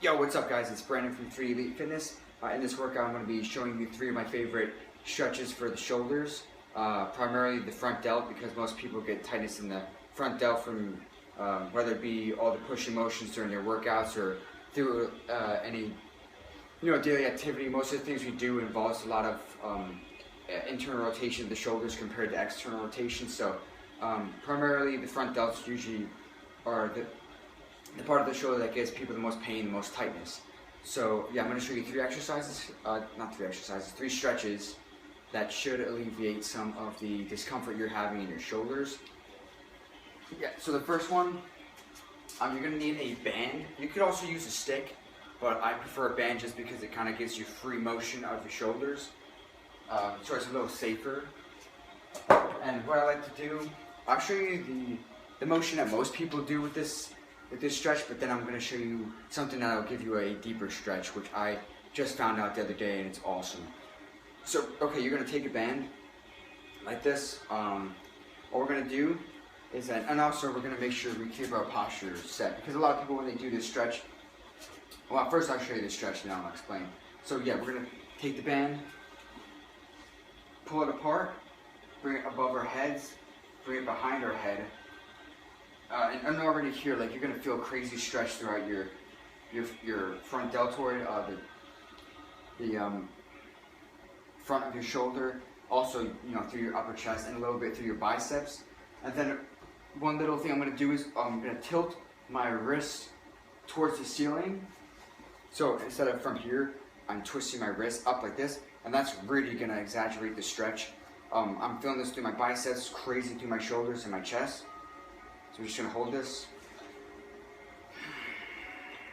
Yo, what's up guys? It's Brandon from 3 Elite Fitness. In this workout I'm going to be showing you 3 of my favorite stretches for the shoulders. Primarily the front delt, because most people get tightness in the front delt from whether it be all the pushing motions during their workouts or through any daily activity. Most of the things we do involves a lot of internal rotation of the shoulders compared to external rotation. So primarily the front delts usually are the part of the shoulder that gives people the most pain, the most tightness. So yeah, I'm going to show you 3 stretches that should alleviate some of the discomfort you're having in your shoulders. Yeah, so the first one, you're going to need a band. You could also use a stick, but I prefer a band just because it kind of gives you free motion of your shoulders. So it's a little safer. And what I like to do, I'll show you the motion that most people do with this stretch, but then I'm going to show you something that will give you a deeper stretch, which I just found out the other day and it's awesome. So, okay, you're going to take a band like this. What we're going to do is that, and also we're going to make sure we keep our posture set, because a lot of people when they do this stretch, well, first I'll show you the stretch, then I'll explain. So yeah, we're going to take the band, pull it apart, bring it above our heads, bring it behind our head. And already here, like, you're gonna feel a crazy stretch throughout your front deltoid, the front of your shoulder, also through your upper chest and a little bit through your biceps. And then one little thing I'm gonna do is I'm gonna tilt my wrist towards the ceiling. So instead of from here, I'm twisting my wrist up like this, and that's really gonna exaggerate the stretch. I'm feeling this through my biceps, crazy through my shoulders and my chest. So we're just going to hold this.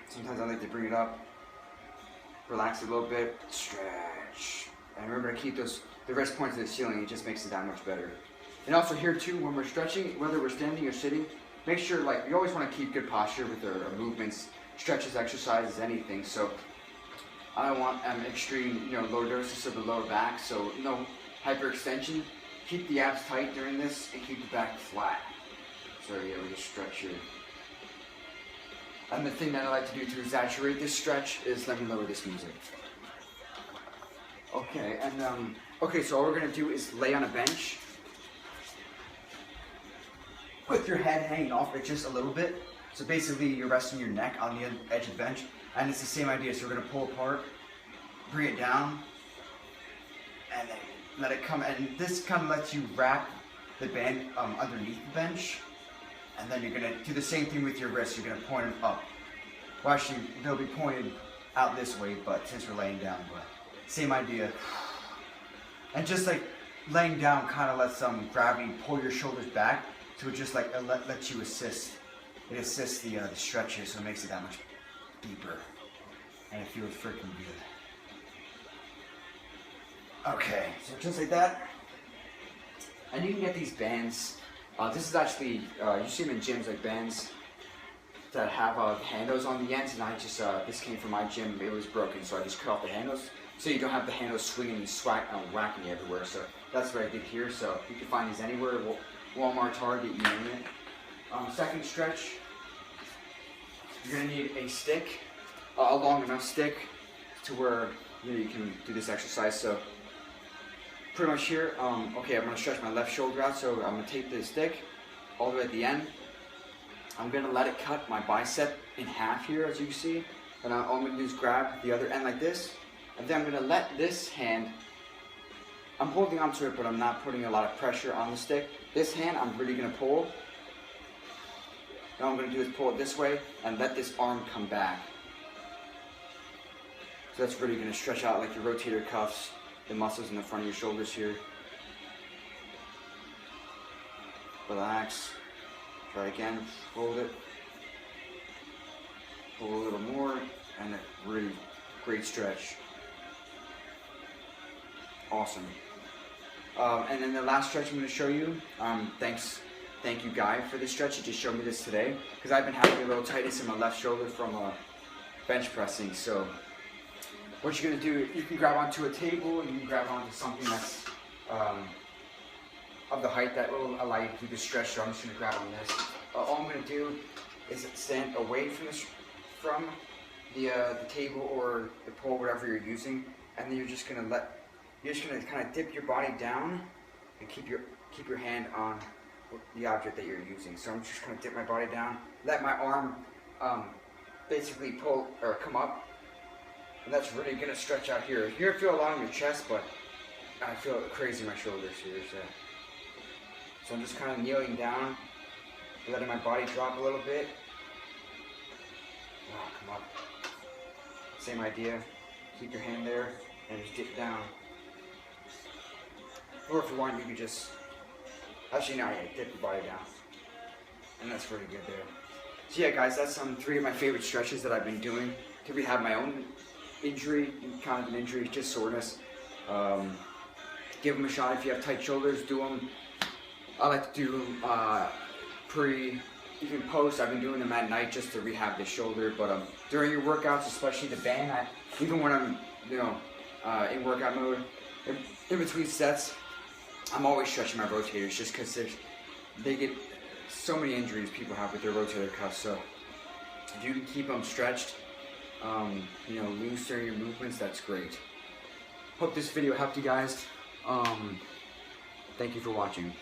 Sometimes I like to bring it up, relax it a little bit, stretch. And remember to keep the wrist pointed to the ceiling, it just makes it that much better. And also here too, when we're stretching, whether we're standing or sitting, make sure, like, you always want to keep good posture with our movements, stretches, exercises, anything. So I don't want extreme, lordosis of the lower back, so no hyperextension. Keep the abs tight during this and keep the back flat. So yeah, we just stretch here. And the thing that I like to do to exaggerate this stretch is, let me lower this music. Okay, and okay, so all we're gonna do is lay on a bench with your head hanging off it just a little bit. So basically you're resting your neck on the edge of the bench, and it's the same idea. So we're gonna pull apart, bring it down, and then let it come, and this kind of lets you wrap the band underneath the bench. And then you're going to do the same thing with your wrists. You're going to point them up. Well, actually, they'll be pointed out this way, but since we're laying down, but same idea. And just like laying down kind of lets gravity pull your shoulders back, so it just like lets you assist. It assists the stretch here, so it makes it that much deeper. And it feels freaking good. Okay, so just like that. And you can get these bands. This is actually, you see them in gyms, like bands that have handles on the ends, and I just, this came from my gym, it was broken, so I just cut off the handles, so you don't have the handles swinging and whacking you everywhere. So that's what I did here. So you can find these anywhere, Walmart, Target, you name it. Second stretch, you're going to need a stick, a long enough stick to where you can do this exercise. So pretty much here, okay, I'm going to stretch my left shoulder out, so I'm going to take the stick all the way at the end. I'm going to let it cut my bicep in half here, as you can see. And all I'm going to do is grab the other end like this. And then I'm going to let this hand, I'm holding onto it, but I'm not putting a lot of pressure on the stick. This hand, I'm really going to pull. And all I'm going to do is pull it this way and let this arm come back. So that's really going to stretch out like your rotator cuffs, the muscles in the front of your shoulders here. Relax. Try again. Hold it. Pull a little more, and a really great stretch. Awesome. And then the last stretch I'm going to show you. Thank you, Guy, for this stretch. He just showed me this today because I've been having a little tightness in my left shoulder from bench pressing. So what you're going to do, you can grab onto a table, and you can grab onto something that's of the height that will allow you to do the stretch. So I'm just going to grab on this. All I'm going to do is stand away from the table or the pole, whatever you're using, and then you're just gonna kind of dip your body down and keep your hand on the object that you're using. So I'm just gonna dip my body down, let my arm basically pull or come up, and that's really gonna stretch out here. You're gonna feel a lot in your chest, but I feel it crazy in my shoulders here. So I'm just kind of kneeling down, letting my body drop a little bit. Oh, come up. Same idea. Keep your hand there and just dip down. Or if you want, you could just, actually no, yeah, dip your body down. And that's pretty good there. So yeah, guys, that's 3 of my favorite stretches that I've been doing to rehab my own injury, kind of an injury, just soreness. Give them a shot if you have tight shoulders. Do them. I like to do pre, even post. I've been doing them at night just to rehab the shoulder. But during your workouts, especially the band, even when I'm in workout mode, in between sets, I'm always stretching my rotators just because they get so many injuries people have with their rotator cuffs. So if you can keep them stretched, loose during your movements, that's great. Hope this video helped you guys. Thank you for watching.